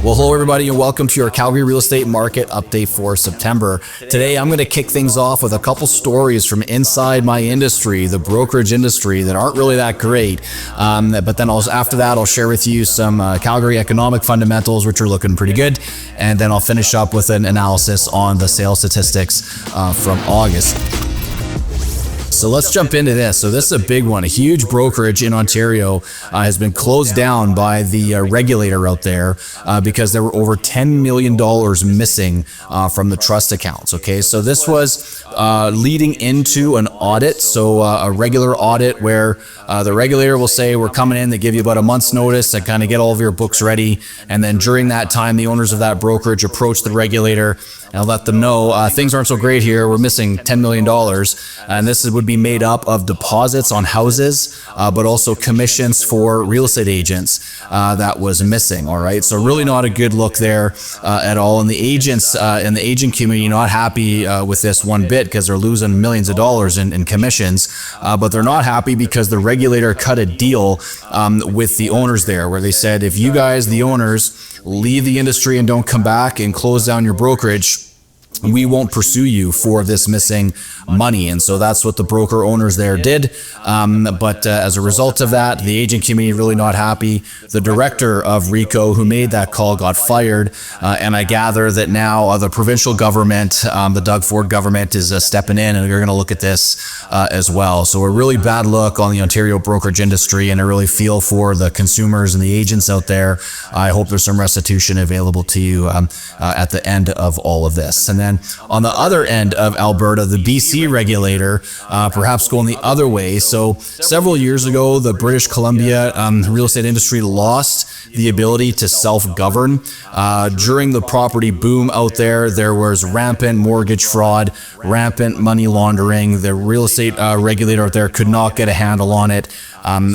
Well, hello everybody and welcome to your Calgary real estate market update for September. Today I'm going to kick things off with a couple stories from inside my industry, the brokerage industry, that aren't really that great. But then after that I'll share with you some Calgary economic fundamentals, which are looking pretty good. And then I'll finish up with an analysis on the sales statistics from August. So let's jump into this. So this is a big one. A huge brokerage in Ontario has been closed down by the regulator out there because there were over $10 million missing from the trust accounts. Okay, so this was leading into an audit. So a regular audit where the regulator will say, we're coming in, they give you about a month's notice to kind of get all of your books ready. And then during that time, the owners of that brokerage approach the regulator and let them know things aren't so great here. We're missing $10 million. And this would be made up of deposits on houses, but also commissions for real estate agents that was missing. All right. So really not a good look there at all. And the agents and the agent community not happy with this one bit because they're losing millions of dollars in commissions. But they're not happy because the regulator cut a deal with the owners there where they said, if you guys, the owners, leave the industry and don't come back and close down your brokerage, we won't pursue you for this missing money. And so that's what the broker owners there did. But as a result of that, the agent community really not happy. The director of RICO who made that call got fired. And I gather that now the provincial government, the Doug Ford government, is stepping in and they're going to look at this as well. So a really bad look on the Ontario brokerage industry, and I really feel for the consumers and the agents out there. I hope there's some restitution available to you at the end of all of this. And then on the other end of Alberta, the BC regulator perhaps going the other way. So several years ago, the British Columbia real estate industry lost the ability to self-govern. During the property boom out there, there was rampant mortgage fraud, rampant money laundering. The real estate regulator out there could not get a handle on it.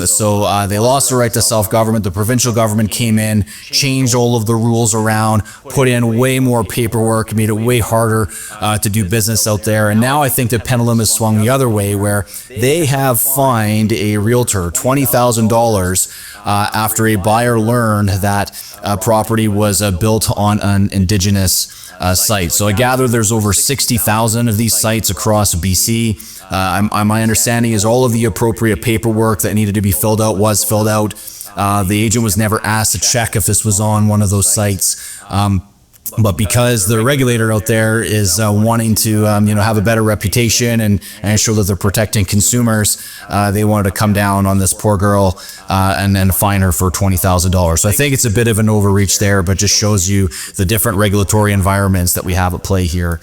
So they lost the right to self-government. The provincial government came in, changed all of the rules around, put in way more paperwork, made it way harder to do business out there. And now I think the pendulum has swung the other way, where they have fined a realtor $20,000 after a buyer learned that property was built on an Indigenous site. So I gather there's over 60,000 of these sites across BC. My understanding is all of the appropriate paperwork that needed to be filled out was filled out. The agent was never asked to check if this was on one of those sites. But because the regulator out there is wanting to have a better reputation and ensure that they're protecting consumers, they wanted to come down on this poor girl and then fine her for $20,000. So I think it's a bit of an overreach there, but just shows you the different regulatory environments that we have at play here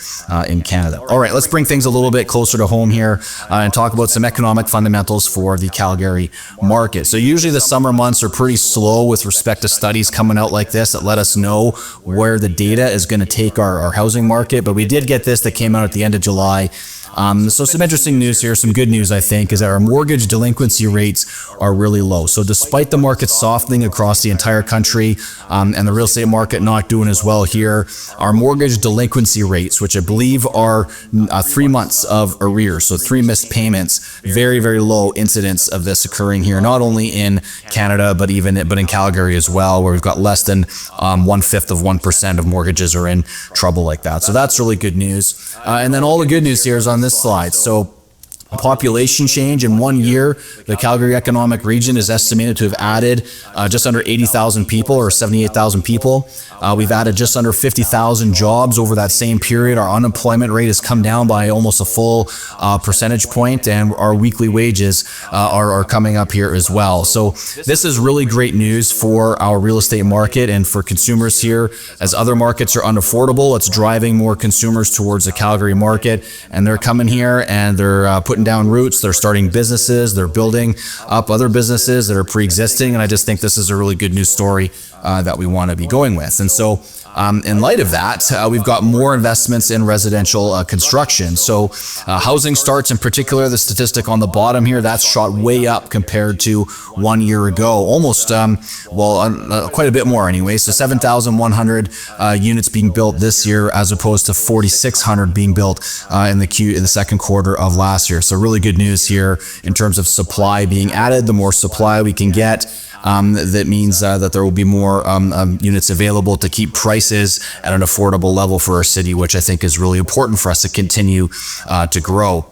in Canada. All right, let's bring things a little bit closer to home here and talk about some economic fundamentals for the Calgary market. So usually the summer months are pretty slow with respect to studies coming out like this that let us know where the data is going to take our housing market. But we did get this that came out at the end of July. So some interesting news here, some good news I think, is that our mortgage delinquency rates are really low. So despite the market softening across the entire country and the real estate market not doing as well here, our mortgage delinquency rates, which I believe are 3 months of arrears, so 3 missed payments, very, very low incidence of this occurring here, not only in Canada, but in Calgary as well, where we've got less than 1/5 of 1% of mortgages are in trouble like that. So that's really good news. And then all the good news here is on this slide. So population change in 1 year, the Calgary economic region is estimated to have added just under 80,000 people, or 78,000 people. We've added just under 50,000 jobs over that same period. Our unemployment rate has come down by almost a full percentage point, and our weekly wages are coming up here as well. So this is really great news for our real estate market and for consumers here. As other markets are unaffordable, it's driving more consumers towards the Calgary market, and they're coming here and they're putting down roots, they're starting businesses, they're building up other businesses that are pre-existing, and I just think this is a really good news story that we want to be going with. And so in light of that, we've got more investments in residential construction. So housing starts in particular, the statistic on the bottom here, that's shot way up compared to 1 year ago, almost, quite a bit more anyway. So 7,100 units being built this year as opposed to 4,600 being built in the second quarter of last year. So really good news here in terms of supply being added. The more supply we can get, that means that there will be more units available to keep prices at an affordable level for our city, which I think is really important for us to continue to grow.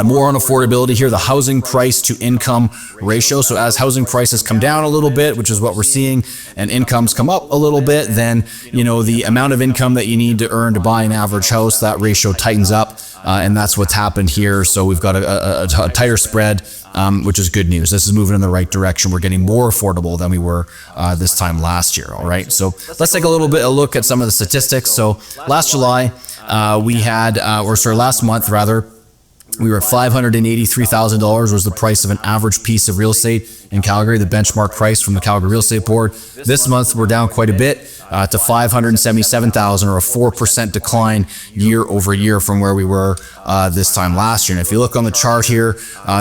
More on affordability here, the housing price to income ratio. So as housing prices come down a little bit, which is what we're seeing, and incomes come up a little bit, then, the amount of income that you need to earn to buy an average house, that ratio tightens up. And that's what's happened here. So we've got a tighter spread, which is good news. This is moving in the right direction. We're getting more affordable than we were this time last year. All right. So let's take a look at some of the statistics. So last July, last month rather, we were at $583,000 was the price of an average piece of real estate in Calgary, the benchmark price from the Calgary Real Estate Board. This month, we're down quite a bit to $577,000, or a 4% decline year over year from where we were this time last year. And if you look on the chart here,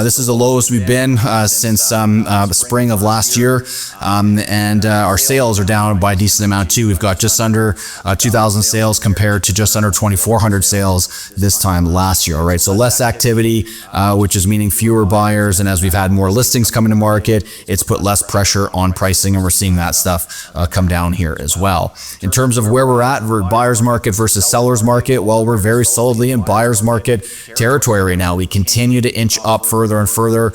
this is the lowest we've been since the spring of last year. And our sales are down by a decent amount too. We've got just under 2,000 sales compared to just under 2,400 sales this time last year. All right, so less activity, which is meaning fewer buyers. And as we've had more listings coming to market, it's put less pressure on pricing, and we're seeing that stuff come down here as well. In terms of where we're at, we're buyer's market versus seller's market. Well, we're very solidly in buyer's market territory right now. We continue to inch up further and further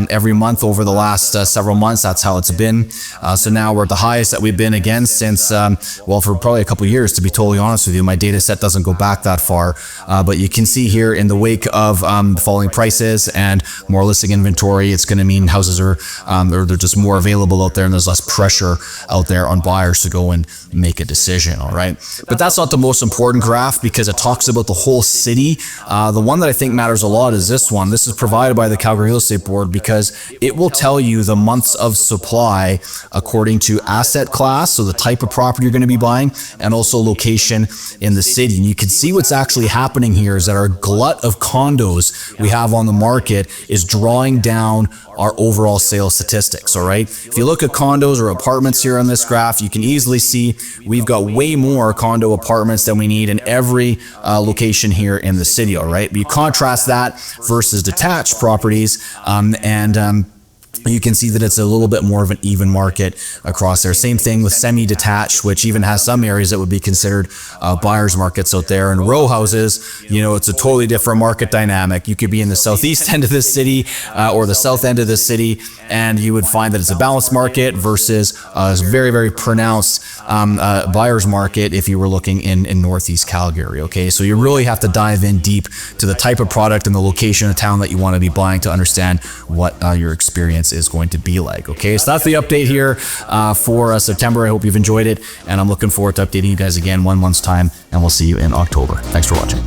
every month over the last several months. That's how it's been. So now we're at the highest that we've been again since, for probably a couple of years, to be totally honest with you. My data set doesn't go back that far, but you can see here in the wake of the falling prices and more listing inventory, it's going to mean houses are they're just more available out there, and there's less pressure out there on buyers to go and make a decision. All right, but that's not the most important graph because it talks about the whole city. The one that I think matters a lot is this one. This is provided by the Calgary Real Estate Board because it will tell you the months of supply according to asset class, so the type of property you're going to be buying, and also location in the city. And you can see what's actually happening here is that our glut of condos we have on the market is drawing down our overall sales statistics. All right, if you look at condos or apartments here on this graph, you can easily see we've got way more condo apartments than we need in every location here in the city. All right, but you contrast that versus detached properties, you can see that it's a little bit more of an even market across there. Same thing with semi-detached, which even has some areas that would be considered buyer's markets out there. And row houses, it's a totally different market dynamic. You could be in the southeast end of the city or the south end of the city, and you would find that it's a balanced market versus a very, very pronounced buyer's market if you were looking in northeast Calgary. Okay, so you really have to dive in deep to the type of product and the location of town that you want to be buying to understand what your experience is going to be like. Okay, so that's the update here for September. I hope you've enjoyed it, and I'm looking forward to updating you guys again 1 month's time, and we'll see you in October. Thanks for watching.